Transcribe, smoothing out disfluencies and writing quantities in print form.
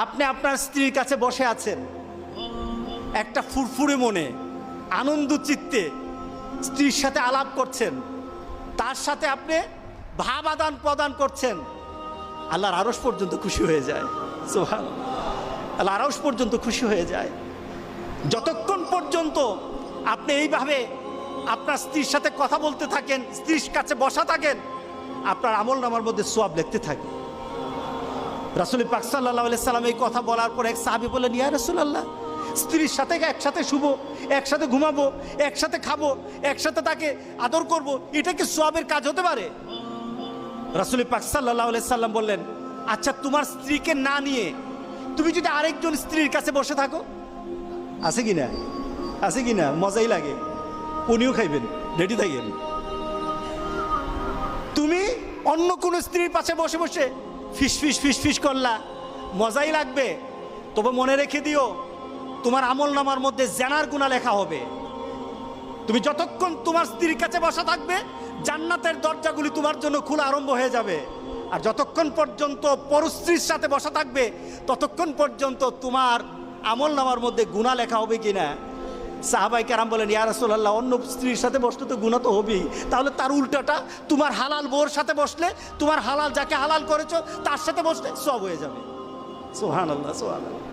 আপনি আপনার স্ত্রীর কাছে বসে আছেন, একটা ফুরফুরে মনে আনন্দ চিত্তে স্ত্রীর সাথে আলাপ করছেন, তার সাথে আপনি ভাব আদান প্রদান করছেন, আল্লাহর আরশ পর্যন্ত খুশি হয়ে যায়। সুবহানাল্লাহ, আল্লাহর আরশ পর্যন্ত খুশি হয়ে যায়। যতক্ষণ পর্যন্ত আপনি এইভাবে আপনার স্ত্রীর সাথে কথা বলতে থাকেন, স্ত্রীর কাছে বসা থাকেন, আপনার আমলনামার মধ্যে সওয়াব লিখতে থাকে। রাসূল পাক সাল্লাল্লাহু আলাইহি সাল্লাম এই কথা বলার পর এক সাহাবী বললেন, ইয়া রাসূলুল্লাহ, স্ত্রীর সাথে একসাথে শুবো, একসাথে ঘুমাবো, একসাথে খাবো, একসাথে তাকে আদর করব, এটা কি সওয়াবের কাজ হতে পারে? রাসূল পাক সাল্লাল্লাহু আলাইহি সাল্লাম বললেন, আচ্ছা তোমার স্ত্রীকে না নিয়ে তুমি যদি আরেকজন স্ত্রীর কাছে বসে থাকো, আছে কিনা? আছে কিনা? মজাই লাগে, উনিও খাইবেন, রেডি থাকেন। তুমি অন্য কোনো স্ত্রীর পাশে বসে বসে ফিস ফিস ফিস ফিস করলা, মজাই লাগবে, তবে মনে রেখে দিও তোমার আমলনামার মধ্যে জিনার গুনাহ লেখা হবে। তুমি যতক্ষণ তোমার স্ত্রীর কাছে বসা থাকবে, জান্নাতের দরজাগুলি তোমার জন্য খোলা আরম্ভ হয়ে যাবে। আর যতক্ষণ পর্যন্ত পরস্ত্রীর সাথে বসা থাকবে, ততক্ষণ পর্যন্ত তোমার আমলনামার মধ্যে গুনাহ লেখা হবে কিনা। সাহাবায়ে কেরাম বলেন, ইয়া রাসূলুল্লাহ, অন্য স্ত্রীর সাথে বসলে তো গুনাহ তো হবেই, তাহলে তার উল্টাটা তোমার হালাল বউর সাথে বসলে, তোমার হালাল যাকে হালাল করেছো তার সাথে বসলে সওয়াব হয়ে যাবে। সুবহানাল্লাহ, সুবহানাল্লাহ।